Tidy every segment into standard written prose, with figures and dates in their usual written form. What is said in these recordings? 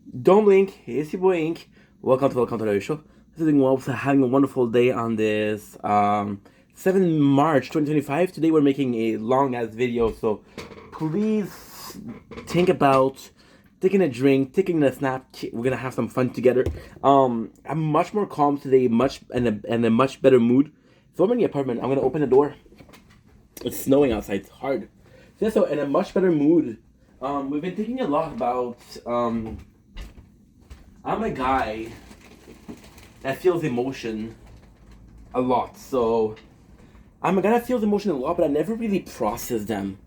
Don't blink, it's your boy Ink. Welcome to the show. This is doing well, having a wonderful day on this 7th March 2025. Today we're making a long ass video, so please think about taking a drink, taking a snap. We're gonna have some fun together. I'm much more calm today, much and a much better mood. So I'm in the apartment. I'm gonna open the door. It's snowing outside. It's hard. So in a much better mood. We've been thinking a lot about I'm a guy that feels emotion a lot. So I'm a guy that feels emotion a lot, but I never really process them.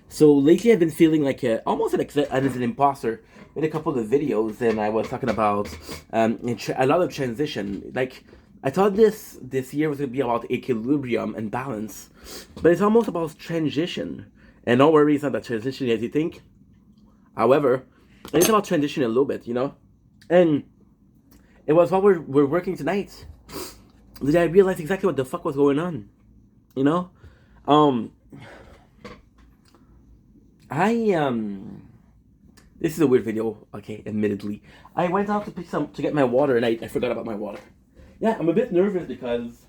So lately, I've been feeling like almost as an imposter. In a couple of videos, and I was talking about a lot of transition. Like I thought this year was gonna be about equilibrium and balance, but it's almost about transition. And don't worry, it's not that transition as you think. However, it's about transition a little bit, and it was while we're working tonight that I realized exactly what the fuck was going on. You know, um, I this is a weird video. Okay, admittedly, I went out to get my water and I forgot about my water. Yeah, I'm a bit nervous because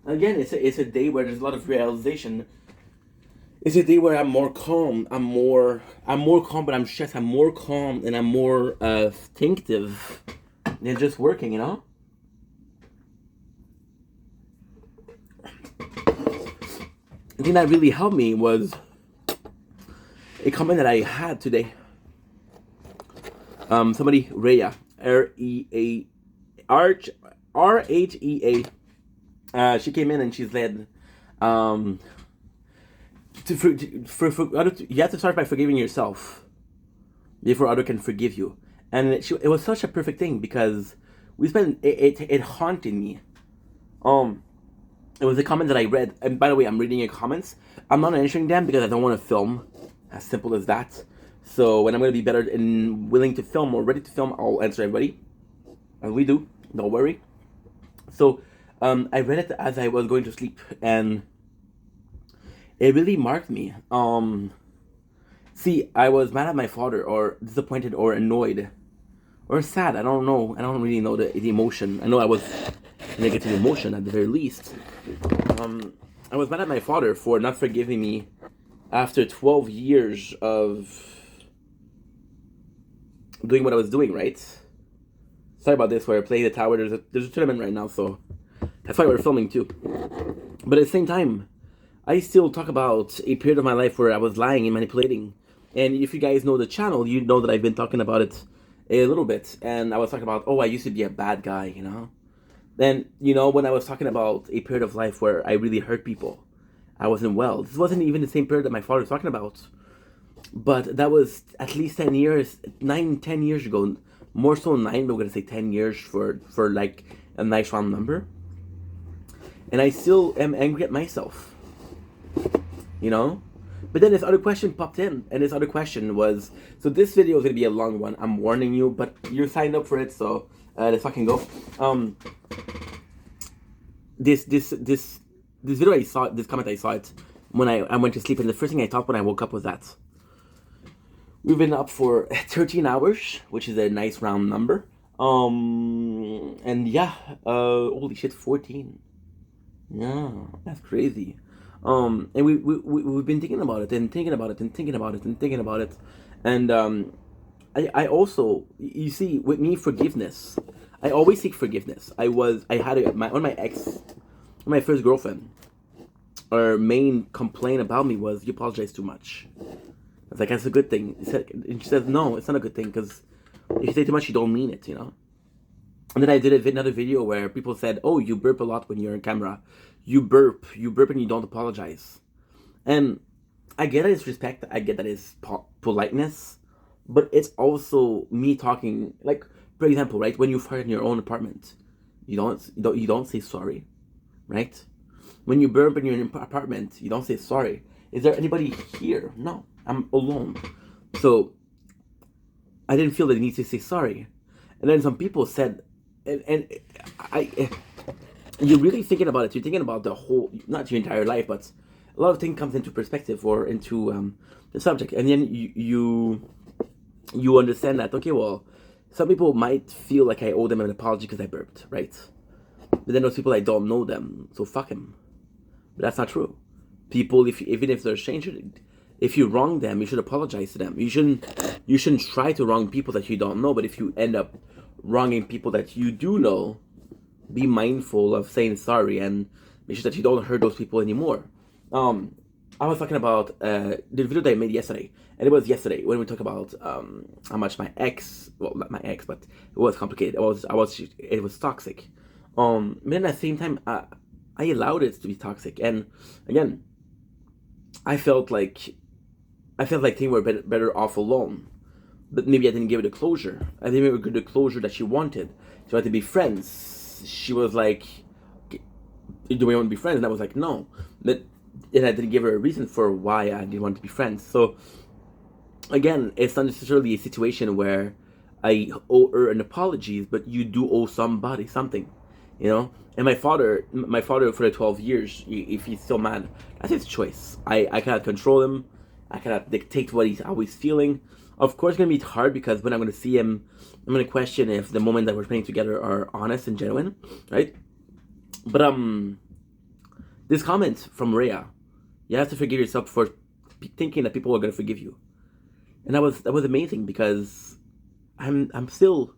again, it's a day where there's a lot of realization. It's a day where I'm more calm. I'm more calm, but I'm stressed. I'm more calm and I'm more thinkative than just working. The thing that really helped me was a comment that I had today. Somebody, Rhea, RHEA, she came in and she said, you have to start by forgiving yourself before other can forgive you. And it was such a perfect thing because it haunted me. It was a comment that I read, and by the way, I'm reading your comments. I'm not answering them because I don't want to film. As simple as that. So when I'm gonna be better and willing to film or ready to film, I'll answer everybody, as we do. Don't worry. So I read it as I was going to sleep, and it really marked me. See, I was mad at my father, or disappointed, or annoyed, or sad. I don't know. I don't really know the emotion. I know I was negative emotion at the very least. I was mad at my father for not forgiving me after 12 years of doing what I was doing, right? Sorry about this, where I play the tower. There's a tournament right now, so that's why we're filming too. But at the same time, I still talk about a period of my life where I was lying and manipulating. And if you guys know the channel, you know that I've been talking about it a little bit. And I was talking about, I used to be a bad guy. Then, when I was talking about a period of life where I really hurt people, I wasn't well. This wasn't even the same period that my father was talking about. But that was at least 10 years, 10 years ago. More so 9, but we're going to say 10 years for like a nice round number. And I still am angry at myself. But then this other question popped in, and this other question was, so this video is going to be a long one, I'm warning you, but you're signed up for it, so let's fucking go. This video I saw, this comment I saw it when I went to sleep, and the first thing I thought when I woke up was that we've been up for 13 hours, which is a nice round number. And yeah, holy shit, 14. Yeah, that's crazy. And we've been thinking about it and thinking about it and thinking about it and thinking about it. And I also, you see, with me, forgiveness. I always seek forgiveness. I had my first girlfriend, her main complaint about me was, you apologize too much. I was like, that's a good thing. And she says, no, it's not a good thing, because if you say too much, you don't mean it, And then I did another video where people said, oh, you burp a lot when you're on camera. You burp and you don't apologize. And I get that it's respect, I get that it's politeness, but it's also me talking, like, for example, right, when you fart in your own apartment, you don't say sorry, right? When you burp in your apartment, you don't say sorry. Is there anybody here? No, I'm alone. So I didn't feel the need to say sorry. And then some people said, and you're really thinking about it. You're thinking about the whole, not your entire life, but a lot of things comes into perspective or into the subject. And then you you understand that, okay, well, some people might feel like I owe them an apology because I burped, right? But then those people, I don't know them, so fuck him. But that's not true. People, even if they're a stranger, if you wrong them, you should apologize to them. You shouldn't try to wrong people that you don't know. But if you end up wronging people that you do know, be mindful of saying sorry and make sure that you don't hurt those people anymore. I was talking about the video that I made yesterday, and it was yesterday when we talked about how much my ex, well, not my ex, but it was complicated. It was toxic. But then at the same time, I allowed it to be toxic, and again, I felt like things were better off alone. But maybe I didn't give it a closure. I didn't give her the closure that she wanted. She wanted to be friends. She was like, "Do we want to be friends?" And I was like, "No." And I didn't give her a reason for why I didn't want to be friends. So again, it's not necessarily a situation where I owe her an apology, but you do owe somebody something, you know. And my father for the 12 years, if he's still mad, that's his choice. I cannot control him. I cannot dictate what he's always feeling. Of course, it's gonna be hard because when I'm gonna see him, I'm gonna question if the moment that we're spending together are honest and genuine, right? But this comment from Rhea, you have to forgive yourself for thinking that people are gonna forgive you, and that was amazing because I'm still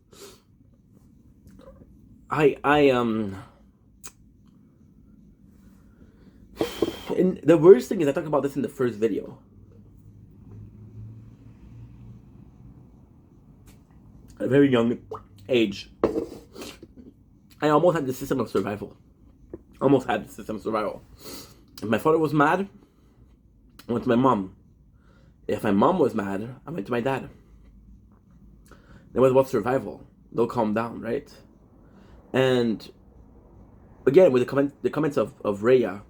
and the worst thing is I talked about this in the first video. At a very young age, I almost had the system of survival. If my father was mad, I went to my mom. If my mom was mad, I went to my dad. That was about survival. They'll calm down, right? And again, with the comments of Rhea,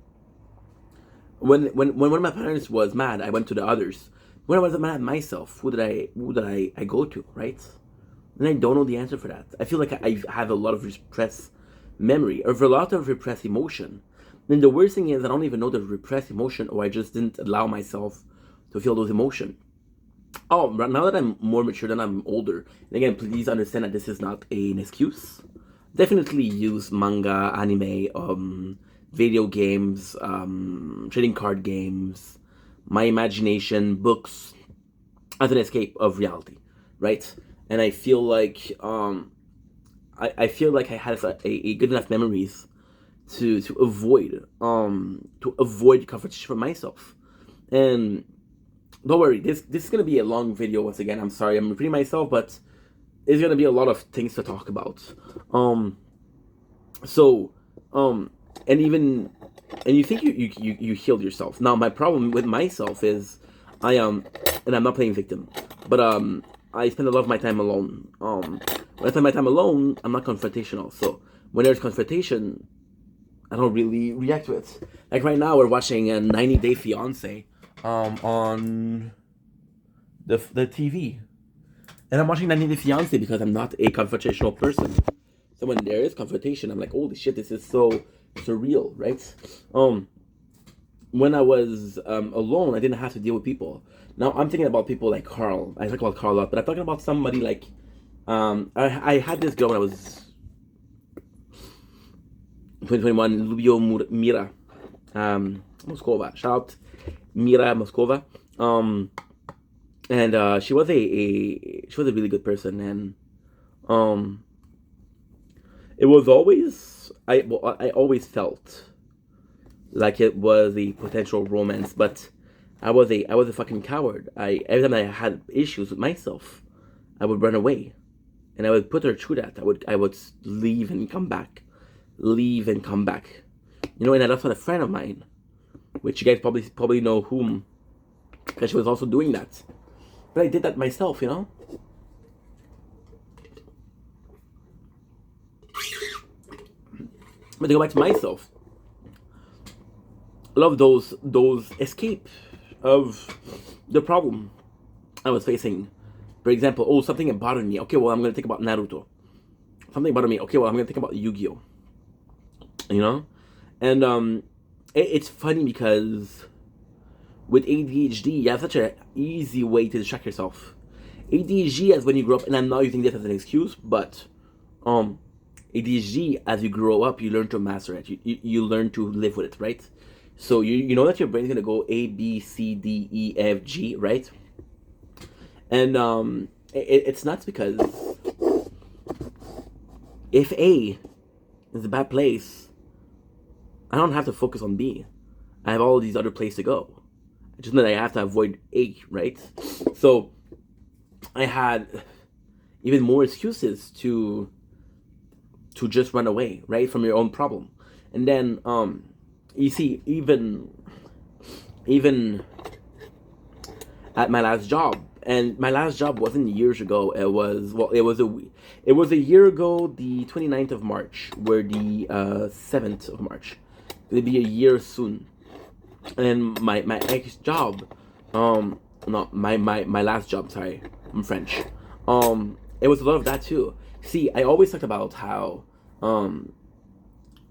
when one of my parents was mad, I went to the others. When I was mad at myself, who did I go to, right? And I don't know the answer for that. I feel like I have a lot of repressed memory, or a lot of repressed emotion. And the worst thing is I don't even know the repressed emotion, or I just didn't allow myself to feel those emotions. Oh, now that I'm more mature, than I'm older, and again, please understand that this is not an excuse. Definitely use manga, anime, video games, trading card games, my imagination, books, as an escape of reality, right? And I feel like I feel like I had a good enough memories to avoid confrontation for myself. And don't worry, this is gonna be a long video once again. I'm sorry, I'm repeating myself, but there's gonna be a lot of things to talk about. And you think you healed yourself. Now my problem with myself is and I'm not playing victim, but I spend a lot of my time alone. When I spend my time alone, I'm not confrontational. So when there's confrontation, I don't really react to it. Like right now, we're watching a 90 Day Fiance on the TV. And I'm watching 90 Day Fiance because I'm not a confrontational person. So when there is confrontation, I'm like, holy shit, this is so surreal, right? When I was alone, I didn't have to deal with people. Now I'm thinking about people like Carl. I talk about Carl a lot, but I'm talking about somebody like I had this girl when I was 2021, Lubio Mira Moskova. Shout out Mira Moskova. And she was a really good person, and it was always I always felt like it was a potential romance, but I was a fucking coward. Every time I had issues with myself, I would run away, and I would put her through that. I would leave and come back, leave and come back, you know. And I left with a friend of mine, which you guys probably know whom, because she was also doing that. But I did that myself, you know. But to go back to myself, I love those escape of the problem I was facing. For example, oh, something bothered me. Okay, well, I'm gonna think about Naruto. Something bothered me. Okay, well, I'm gonna think about Yu-Gi-Oh. You know, and it's funny because with ADHD, you have such an easy way to distract yourself. ADHD as when you grow up, and I'm not using this as an excuse, but ADHD as you grow up, you learn to master it. You learn to live with it, right? So you know that your brain's gonna go A B C D E F G, right? And it's nuts because if A is a bad place, I don't have to focus on B. I have all these other places to go. It's just that I have to avoid A, right? So I had even more excuses to just run away, right, from your own problem. And then you see, even at my last job, and my last job wasn't years ago. It was a year ago, the 29th of March, where the 7th of March. It'll be a year soon. And my ex job, no, my last job, sorry, I'm French. It was a lot of that too. See, I always talked about how,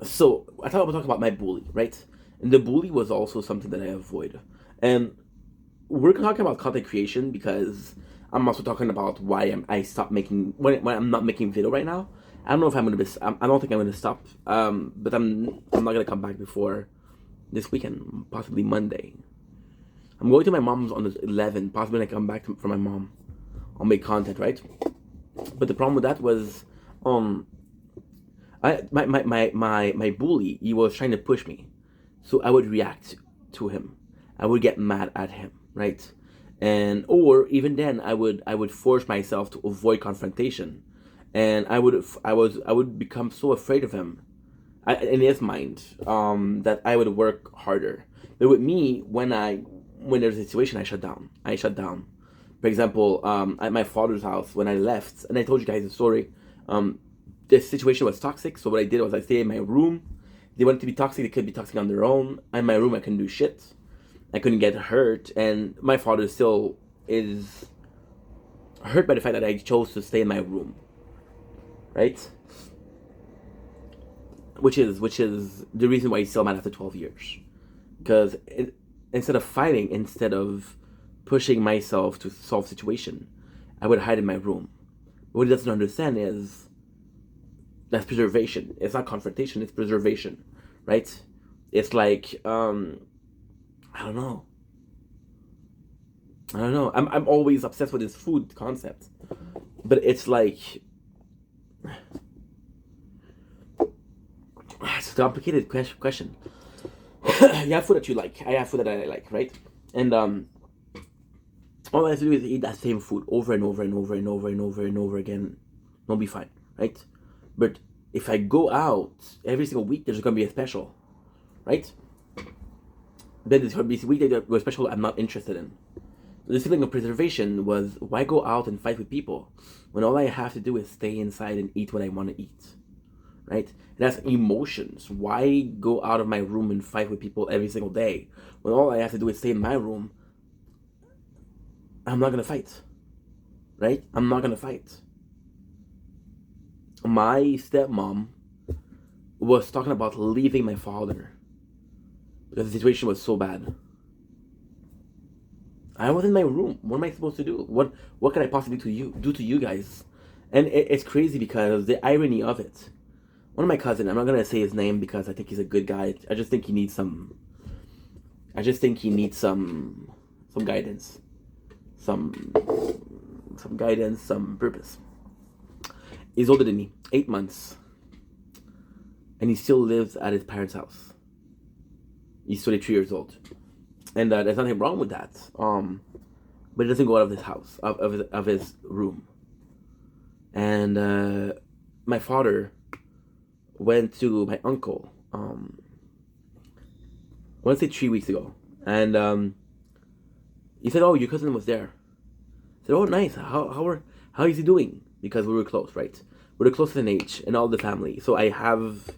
so I thought I would talk about my bully, right? And the bully was also something that I avoid. And we're talking about content creation because I'm also talking about why I stopped making, when I'm not making video right now. I don't know if I'm gonna be, I don't think I'm gonna stop. But I'm not gonna come back before this weekend, possibly Monday. I'm going to my mom's on the 11th. Possibly when I come back from my mom, I'll make content, right? But the problem with that was, my bully, he was trying to push me, so I would react to him. I would get mad at him, right? And or even then, I would force myself to avoid confrontation, and I would become so afraid of him, in his mind, that I would work harder. But with me, when there's a situation, I shut down. For example, at my father's house when I left, and I told you guys the story. This situation was toxic, so what I did was I stayed in my room. They wanted to be toxic; they could be toxic on their own. In my room, I couldn't do shit. I couldn't get hurt, and my father still is hurt by the fact that I chose to stay in my room, right? Which is the reason why he's still mad after 12 years, because instead of fighting, instead of pushing myself to solve situation, I would hide in my room. But what he doesn't understand is that's preservation. It's not confrontation, it's preservation, right? It's like, I don't know. I'm always obsessed with this food concept, but it's like, it's a complicated question. You have food that you like. I have food that I like, right? And all I have to do is eat that same food over and over and over and over and over and over again. I'll be fine, right? But if I go out every single week, there's gonna be a special, right? Then there's gonna be a week that a special I'm not interested in. The feeling of preservation was, why go out and fight with people when all I have to do is stay inside and eat what I want to eat, right? And that's emotions. Why go out of my room and fight with people every single day when all I have to do is stay in my room? I'm not gonna fight, right? I'm not gonna fight. My stepmom was talking about leaving my father because the situation was so bad. I was in my room. What am I supposed to do? What can I possibly do to you guys? And it's crazy because the irony of it. One of my cousins, I'm not gonna say his name because I think he's a good guy. I just think he needs some guidance, some guidance, some purpose. He's older than me, 8 months, and he still lives at his parents' house. He's 23 years old, and there's nothing wrong with that. But he doesn't go out of his house, of his room. And my father went to my uncle. I want to say 3 weeks ago, and he said, "Oh, your cousin was there." I said, "Oh, nice. How is he doing?" Because we were close, right? We're the closest in age and all the family. So I have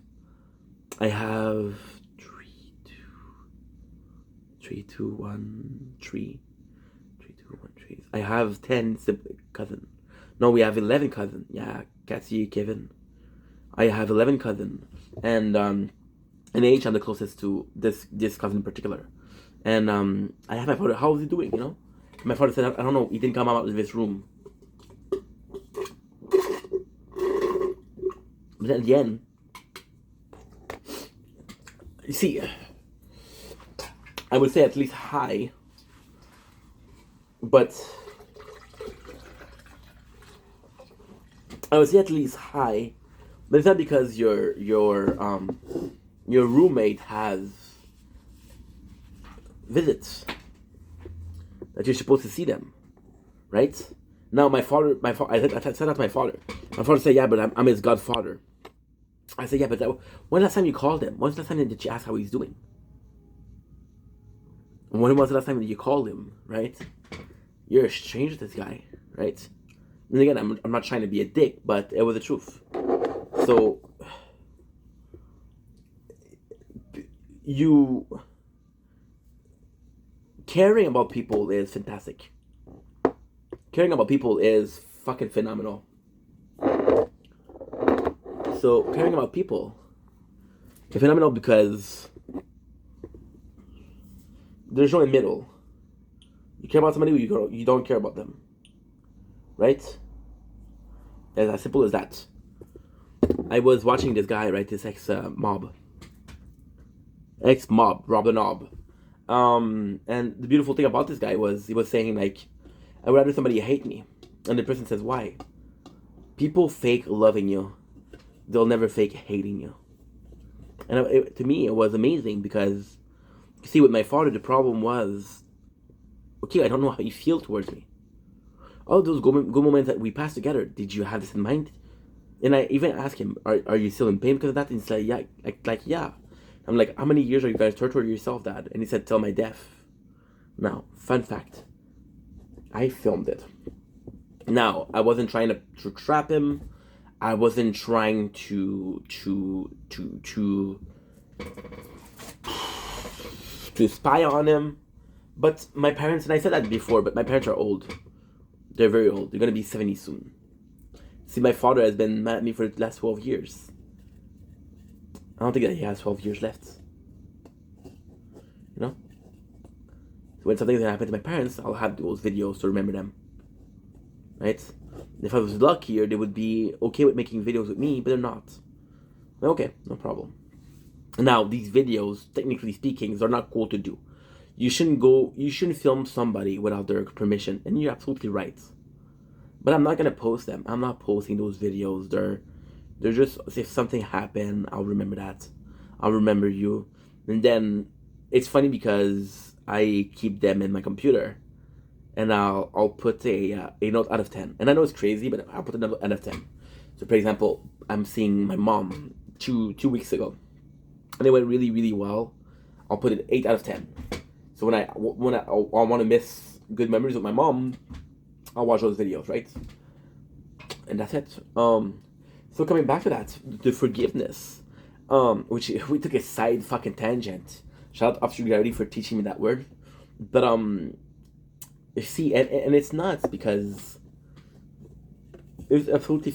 three. I have 10 cousins. No, we have 11 cousins. Yeah, Cassie, Kevin. I have 11 cousins, and in age I'm the closest to this cousin in particular. And I have my father. How is he doing? You know, my father said, I don't know. He didn't come out of his room But at the end, you see, I would say at least high, but I would say at least high, but it's not because your roommate has visits that you're supposed to see them, right? Now I said that to my father. My father said, "Yeah, but I'm his godfather." I said, "Yeah, but when last time you called him? When's the last time did you ask how he's doing? When was the last time that you called him, right? You're a stranger to this guy, right?" And again, I'm not trying to be a dick, but it was the truth. So, you caring about people is fantastic. Caring about people is fucking phenomenal. So, caring about people is phenomenal because there's no middle. You care about somebody, you don't care about them, right? It's as simple as that. I was watching this guy, right? This ex-mob, Rob the Knob. And the beautiful thing about this guy was he was saying like, I would rather somebody hate me, and the person says why? People fake loving you, they'll never fake hating you. And to me, it was amazing because, you see, with my father, the problem was, okay, I don't know how you feel towards me. All those good moments that we passed together, did you have this in mind? And I even asked him, are you still in pain because of that? And he's like, yeah, yeah. I'm like, how many years are you guys torturing yourself, Dad? And he said, till my death. Now, fun fact, I filmed it. Now, I wasn't trying to trap him. I wasn't trying to spy on him. But my parents, and I said that before, but my parents are old. They're very old. They're going to be 70 soon. See, my father has been mad at me for the last 12 years. I don't think that he has 12 years left. You know? So when something's going to happen to my parents, I'll have those videos to remember them. Right? If I was luckier, they would be okay with making videos with me, but they're not. Okay, no problem. Now, these videos, technically speaking, are not cool to do. You shouldn't film somebody without their permission, and you're absolutely right. But I'm not gonna post them. I'm not posting those videos. They're just, if something happened, I'll remember that. I'll remember you. And then it's funny because I keep them in my computer, and I'll put a note out of 10. And I know it's crazy, but I'll put a note out of 10. So for example, I'm seeing my mom two weeks ago, and it went really, really well. I'll put it 8 out of 10. So when I want to miss good memories with my mom, I'll watch those videos, right? And that's it. So coming back to that, the forgiveness, which we took a side fucking tangent. Shout out Officer Gravity for teaching me that word. But you see, and it's nuts because it's absolutely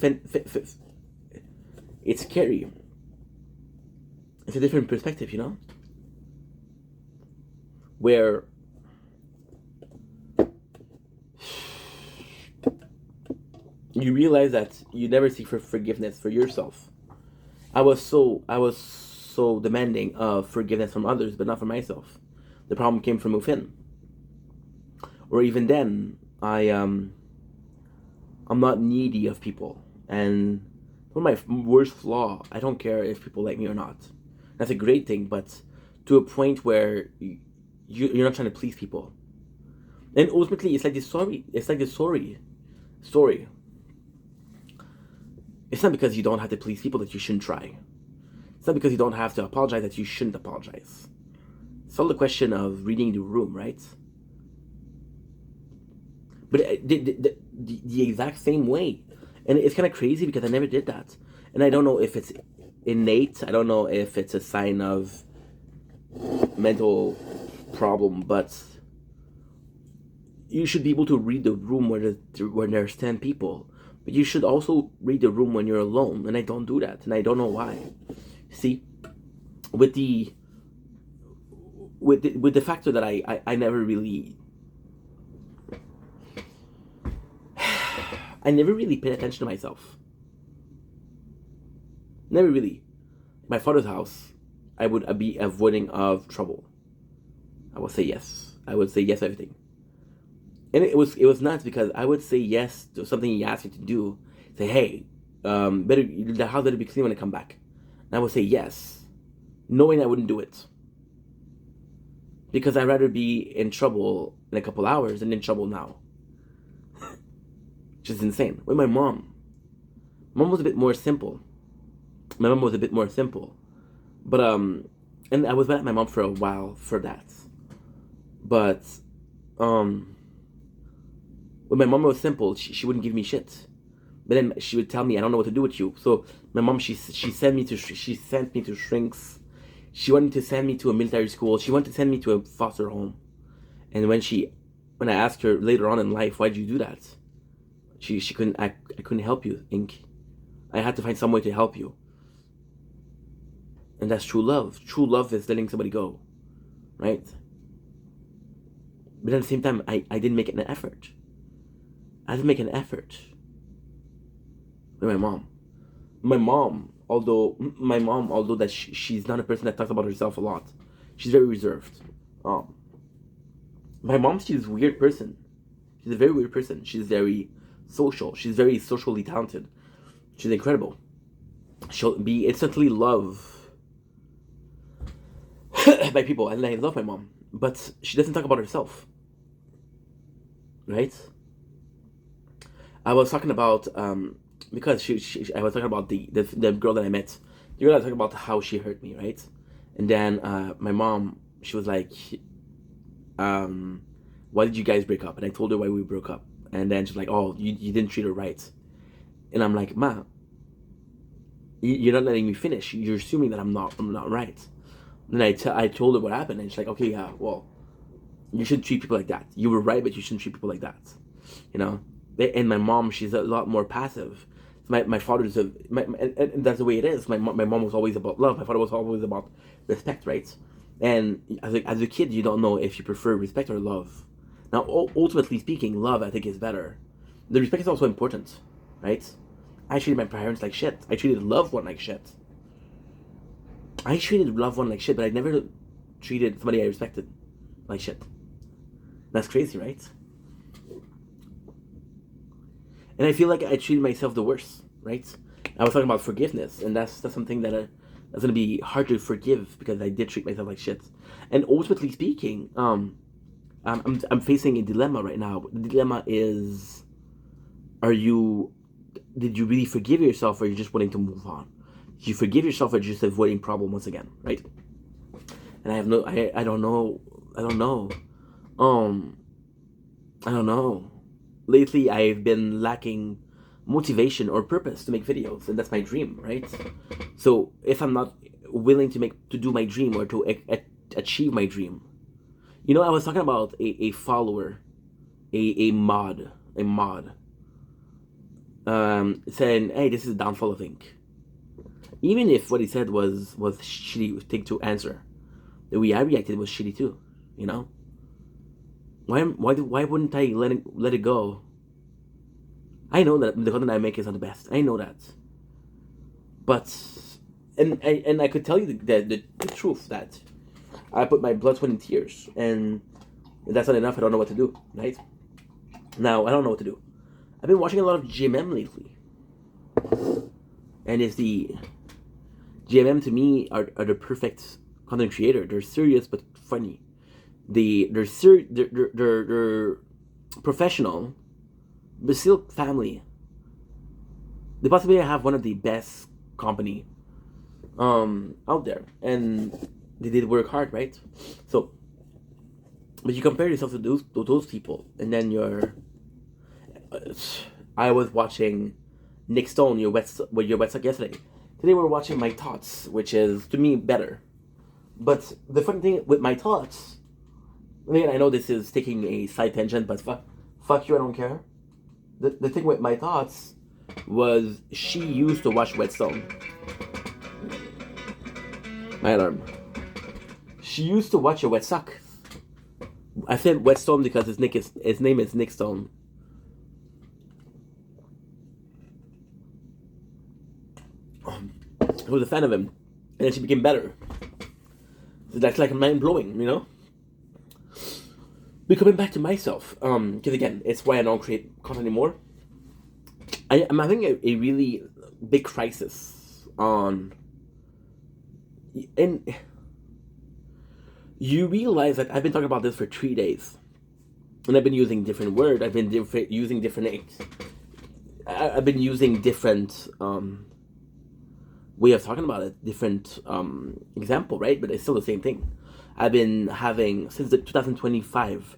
it's scary. It's a different perspective, you know, where you realize that you never seek for forgiveness for yourself. I was so demanding of forgiveness from others, but not for myself. The problem came from within. Or even then, I'm not needy of people, and one of my worst flaw, I don't care if people like me or not. That's a great thing, but to a point where you're not trying to please people. And ultimately, it's like this story. It's not because you don't have to please people that you shouldn't try. It's not because you don't have to apologize that you shouldn't apologize. It's all the question of reading the room, right? But the exact same way. And it's kind of crazy because I never did that. And I don't know if it's innate. I don't know if it's a sign of mental problem, but you should be able to read the room when there's 10 people. But you should also read the room when you're alone. And I don't do that. And I don't know why. See, with the factor that I never really paid attention to myself. Never really. My father's house, I would be avoiding of trouble. I would say yes. I would say yes to everything. And it was nuts because I would say yes to something he asked me to do. Say, hey, better the house better be clean when I come back. And I would say yes, knowing I wouldn't do it. Because I'd rather be in trouble in a couple hours than in trouble now. Which is insane. With my mom was a bit more simple. My mom was a bit more simple. But and I was mad at my mom for a while for that. But when my mom was simple, she wouldn't give me shit. But then she would tell me, I don't know what to do with you. So my mom, she sent me to shrinks. She wanted to send me to a military school. She wanted to send me to a foster home. And when I asked her later on in life, why did you do that? She couldn't. I couldn't help you, Ink. I had to find some way to help you. And that's true love. True love is letting somebody go, right? But at the same time, I didn't make an effort. I didn't make an effort with my mom. My mom, although that she's not a person that talks about herself a lot, she's very reserved. My mom, she's a weird person. She's a very weird person. She's very social. She's very socially talented. She's incredible. She'll be instantly loved by people, and I love my mom. But she doesn't talk about herself, right? I was talking about because I was talking about the girl that I met. The girl I was talking about how she hurt me, right? And then my mom, she was like, why did you guys break up? And I told her why we broke up. And then she's like, oh, you didn't treat her right. And I'm like, Ma, you're not letting me finish. You're assuming that I'm not right. And I told her what happened, and she's like, okay, yeah, well, you shouldn't treat people like that. You were right, but you shouldn't treat people like that. You know? And my mom, she's a lot more passive. My father's and that's the way it is. My mom was always about love. My father was always about respect, right? And as a kid, you don't know if you prefer respect or love. Now, ultimately speaking, love, I think, is better. The respect is also important, right? I treated my parents like shit. I treated loved one like shit. I treated loved one like shit, but I never treated somebody I respected like shit. That's crazy, right? And I feel like I treated myself the worst, right? I was talking about forgiveness, and that's something that's gonna be hard to forgive because I did treat myself like shit. And ultimately speaking, I'm facing a dilemma right now. The dilemma is, did you really forgive yourself, or are you just wanting to move on? Did you forgive yourself, or just avoiding problem once again, right? And I don't know. I don't know. Lately, I've been lacking motivation or purpose to make videos, and that's my dream, right? So if I'm not willing to do my dream or to achieve my dream, I was talking about a follower, a mod, saying, "Hey, this is the downfall of Ink." Even if what he said was shitty thing to answer, the way I reacted was shitty too, Why wouldn't I let it go? I know that the content I make is not the best. I know that. But and I could tell you the truth that I put my blood, sweat, and tears, and if that's not enough, I don't know what to do, right? Now I don't know what to do. I've been watching a lot of GMM lately, and it's the GMM to me are the perfect content creator. They're serious but funny. They're professional, but still family. They possibly have one of the best company out there, and they did work hard, right? So, but you compare yourself to those people, and then I was watching Nick Stone, your website yesterday. Today we're watching My Thoughts, which is to me better. But the funny thing with My Thoughts, again, I know this is taking a side tangent, but fuck you, I don't care. The thing with My Thoughts was she used to watch Whetstone. My alarm. She used to watch a Wetsuck. I said Whetstone because his name is Nick Stone. who was a fan of him, and then she became better. So that's like mind blowing, you know. But coming back to myself, because again, it's why I don't create content anymore. I'm having a really big crisis on, and you realize that I've been talking about this for 3 days, and I've been using different words. I've been using different. I've been using different way of talking about it, different example, right? But it's still the same thing. I've been having since 2025.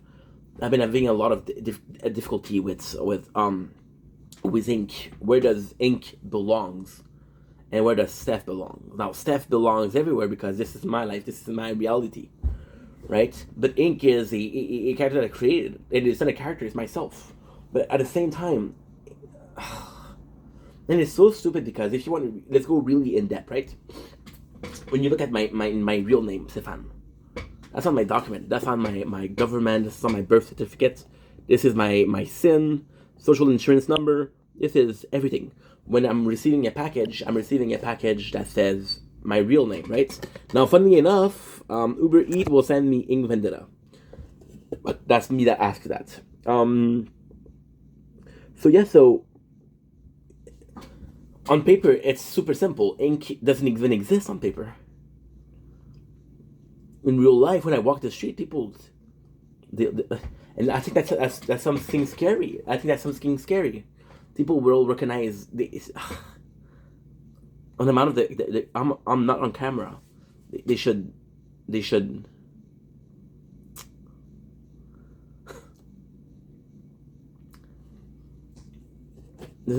I've been having a lot of difficulty with ink. Where does ink belongs, and where does Steph belong? Now Steph belongs everywhere because this is my life. This is my reality, right? But ink is a character that I created. It's not a character. It's myself. But at the same time, and it's so stupid because if you want to, let's go really in depth, right? When you look at my real name, Stefan, that's on my document. That's on my government. This is on my birth certificate. This is my SIN, social insurance number. This is everything. When I'm receiving a package, I'm receiving a package that says my real name, right? Now, funnily enough, Uber Eats will send me Ink Vendetta. But that's me that asked that. So on paper, it's super simple. Ink doesn't even exist on paper. In real life, when I walk the street, people, and I think that's something scary. I think that's something scary. People will recognize on the amount of I'm not on camera. They should. There's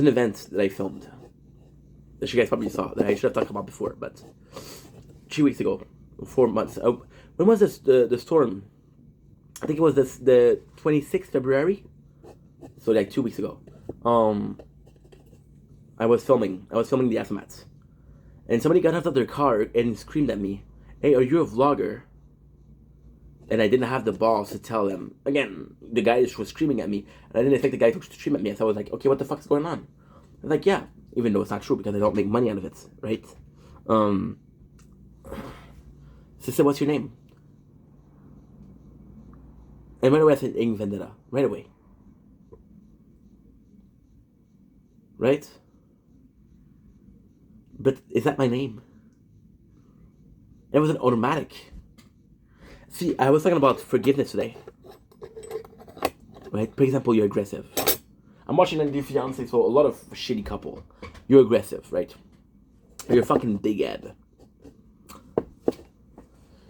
an event that I filmed that you guys probably saw that I should have talked about before, but 3 weeks ago, 4 months. When was this the storm? I think it was the 26th February, so like 2 weeks ago. I was filming the aftermath, and somebody got out of their car and screamed at me, "Hey, are you a vlogger?" And I didn't have the balls to tell them. Again, the guy was screaming at me, and I didn't expect the guy to scream at me. So I was like, "Okay, what the fuck is going on?" I was like, "Yeah," even though it's not true because I don't make money out of it, right? Sister, what's your name? And right away I said Ink Vendetta. Right away. Right? But is that my name? It was an automatic. See, I was talking about forgiveness today. Right? For example, you're aggressive. I'm watching a new fiance, so a lot of shitty couple. You're aggressive, right? You're a fucking big head.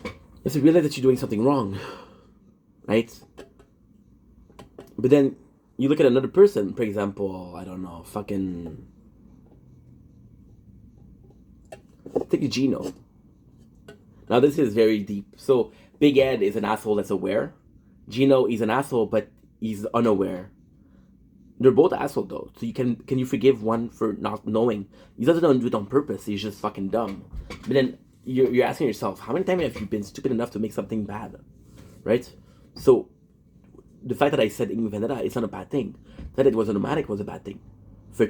You have to realize that you're doing something wrong. Right? But then you look at another person, for example, I don't know, fucking take Gino. Now this is very deep. So Big Ed is an asshole that's aware. Gino is an asshole, but he's unaware. They're both assholes though. So can you forgive one for not knowing? He doesn't do it on purpose. He's just fucking dumb. But then you're asking yourself, how many times have you been stupid enough to make something bad, right? So the fact that I said Ink Vendetta, it's not a bad thing. That it was automatic was a bad thing. For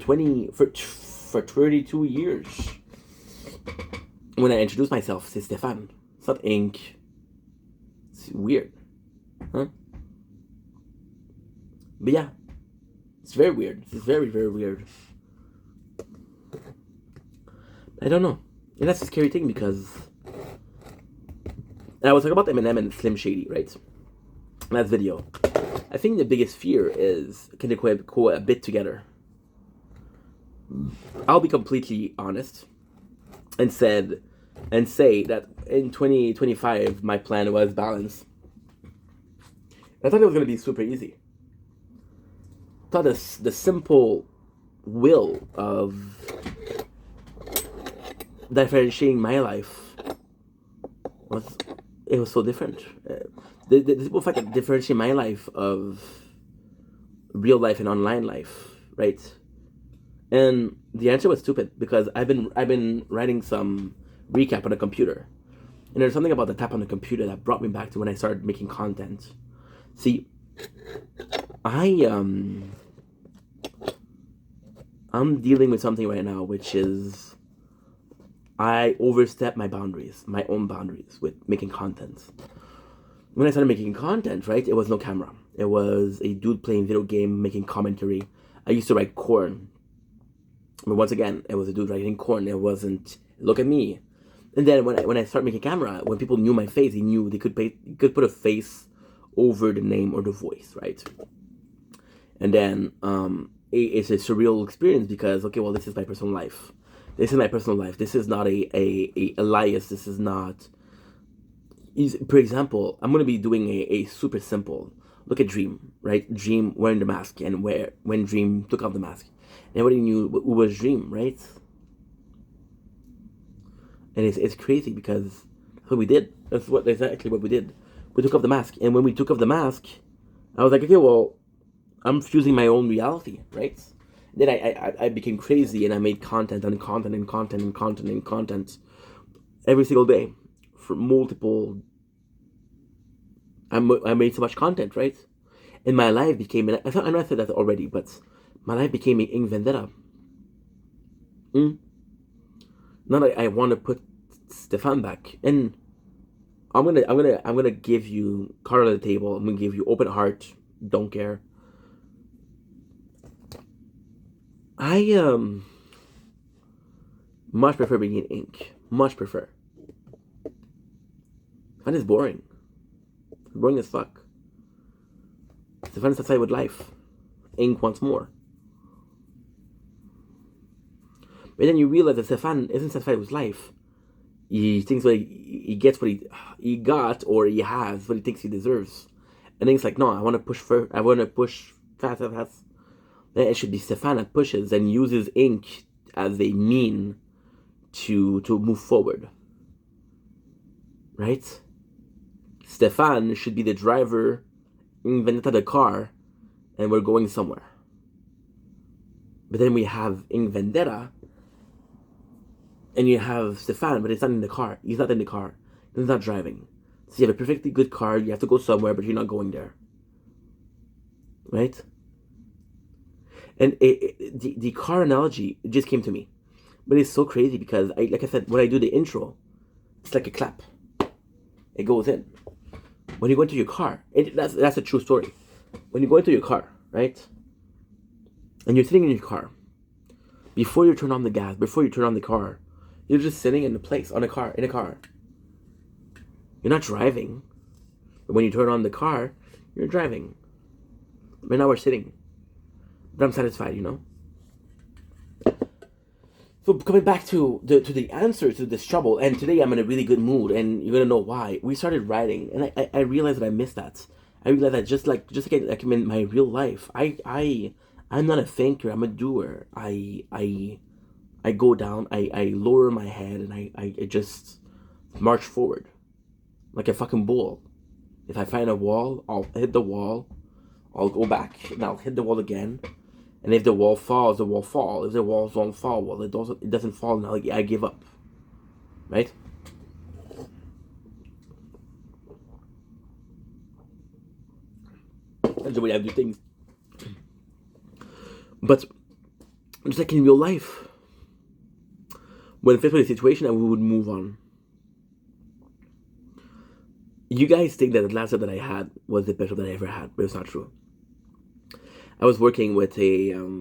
32 years, when I introduced myself, c'est Stéphane. It's not Ink. It's weird, huh? But yeah, it's very weird. It's very, very weird. I don't know, and that's a scary thing because I was talking about Eminem and Slim Shady, right? In that video. I think the biggest fear is can they cohabit together? I'll be completely honest and say that in 2025 my plan was balance. I thought it was going to be super easy. I thought the simple will of differentiating my life was so different. The simple fact that differentiate my life of real life and online life, right? And the answer was stupid because I've been writing some recap on the computer, and there's something about the tap on the computer that brought me back to when I started making content. See, I'm dealing with something right now which is I overstepped my boundaries, my own boundaries, with making content. When I started making content, right, it was no camera. It was a dude playing video game, making commentary. I used to write corn. But once again, it was a dude writing corn. It wasn't, look at me. And then when I started making camera, when people knew my face, they knew they could put a face over the name or the voice, right? And then it's a surreal experience because, okay, well, this is my personal life. This is my personal life. This is not a alias. This is not. For example, I'm gonna be doing a super simple. Look at Dream, right? Dream wearing the mask, and when Dream took off the mask, everybody knew who was Dream, right? And it's crazy because that's what we did. That's exactly what we did. We took off the mask, and when we took off the mask, I was like, okay, well, I'm fusing my own reality, right? Then I became crazy, and I made content and content and content and content and content every single day for multiple. I made so much content, right? And my life became. I know I said that already, but my life became an ink vendetta. Now that I want to put Stefan back, and I'm gonna give you card on the table. I'm gonna give you open heart, don't care. I much prefer being in ink. Much prefer. Fun is boring. Boring as fuck. Stefan is outside with life. Ink wants more. But then you realize that Stefan isn't satisfied with life. He thinks what he gets what he got, or he has what he thinks he deserves. And then he's like, no, I want to push fast, fast. Then it should be Stefan that pushes and uses ink as a mean to move forward. Right? Stefan should be the driver, invented the car, and we're going somewhere. But then we have Ink Vendetta, and you have Stefan, but it's not in the car. He's not in the car. He's not driving. So you have a perfectly good car. You have to go somewhere, but you're not going there. Right? And the car analogy just came to me. But it's so crazy because, like I said, when I do the intro, it's like a clap. It goes in. When you go into your car, that's a true story. When you go into your car, right? And you're sitting in your car, before you turn on the gas, before you turn on the car, you're just sitting in a car. You're not driving. But when you turn on the car, you're driving. Right now we're sitting. But I'm satisfied, you know? So coming back to the answer to this trouble, and today I'm in a really good mood, and you're gonna know why. We started writing, and I realized that I missed that. I realized that just like I'm in my real life, I'm not a thinker. I'm a doer. I go down. I lower my head, and I just march forward like a fucking bull. If I find a wall, I'll hit the wall. I'll go back, and I'll hit the wall again. And if the wall falls, the wall falls. If the walls don't fall, well, it doesn't fall, and I give up. Right? That's the way I do things. But just like in real life, when faced with a situation, we would move on. You guys think that the last job that I had was the best job that I ever had, but it's not true. I was working at a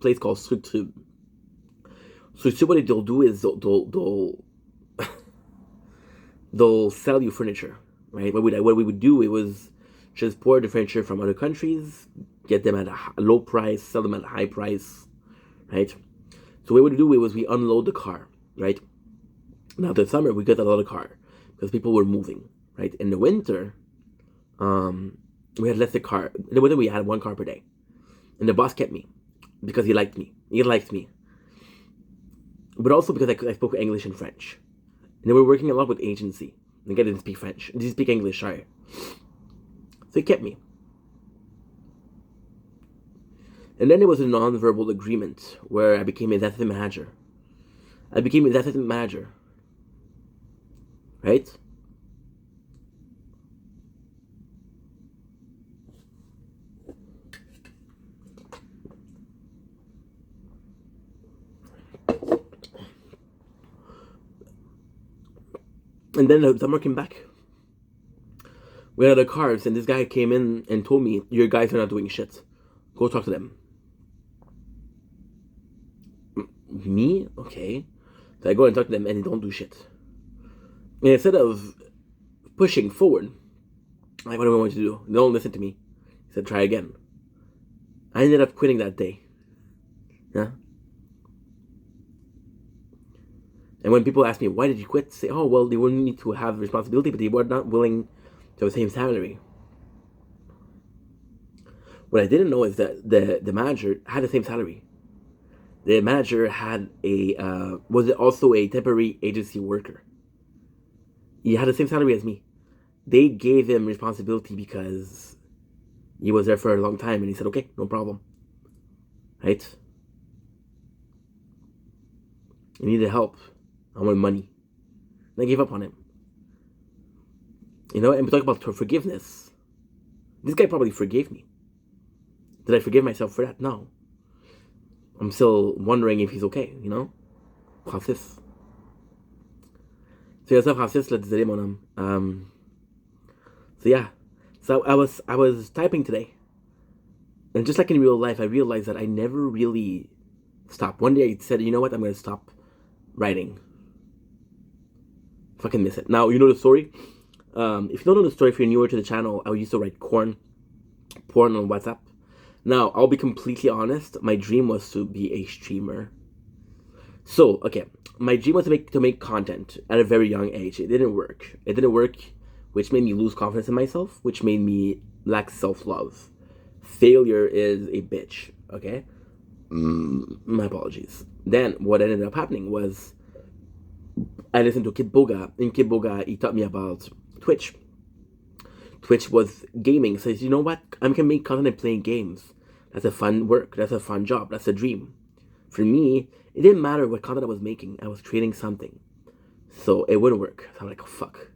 place called Structure. So what they'll do is they'll sell you furniture, right? What we would do, it was just pour the furniture from other countries, get them at a low price, sell them at a high price, right? So what we would do, was we unload the car, right? Now the summer we got a lot of car because people were moving, right? In the winter, we had less car. In the winter we had one car per day, and the boss kept me because he liked me. He liked me, but also because I spoke English and French, and they were working a lot with agency. The guy didn't speak French. He didn't speak English, sorry. So he kept me. And then there was a non-verbal agreement where I became an assistant manager. Right? And then the summer came back. We had the cars, and this guy came in and told me, your guys are not doing shit. Go talk to them. Me? Okay. So I go and talk to them, and they don't do shit. And instead of pushing forward, like, what do I want you to do? They don't listen to me. He said, try again. I ended up quitting that day. Yeah. And when people ask me, why did you quit? Say, oh, well, they wouldn't need to have responsibility, but they were not willing to have the same salary. What I didn't know is that the manager had the same salary. The manager had was also a temporary agency worker. He had the same salary as me. They gave him responsibility because he was there for a long time, and he said, okay, no problem. Right? He needed help. I wanted money. And I gave up on him. And we talk about forgiveness. This guy probably forgave me. Did I forgive myself for that? No. I'm still wondering if he's okay, Francis. C'est ça, Francis, là, désolé, mon homme. So yeah. So I was typing today. And just like in real life, I realized that I never really stopped. One day I said, you know what, I'm going to stop writing. Fucking miss it. Now, you know the story? If you don't know the story, if you're newer to the channel, I used to write porn on WhatsApp. Now, I'll be completely honest. My dream was to be a streamer. So, okay, my dream was to make content at a very young age. It didn't work. Which made me lose confidence in myself, which made me lack self-love. Failure is a bitch, okay? My apologies. Then, what ended up happening was I listened to Kid Boga. And Kid Boga, he taught me about Twitch. Twitch was gaming. So, you know what? I'm going to make content and playing games. That's a fun work. That's a fun job. That's a dream. For me, it didn't matter what content I was making. I was creating something. So, it wouldn't work. So I'm like, oh, fuck.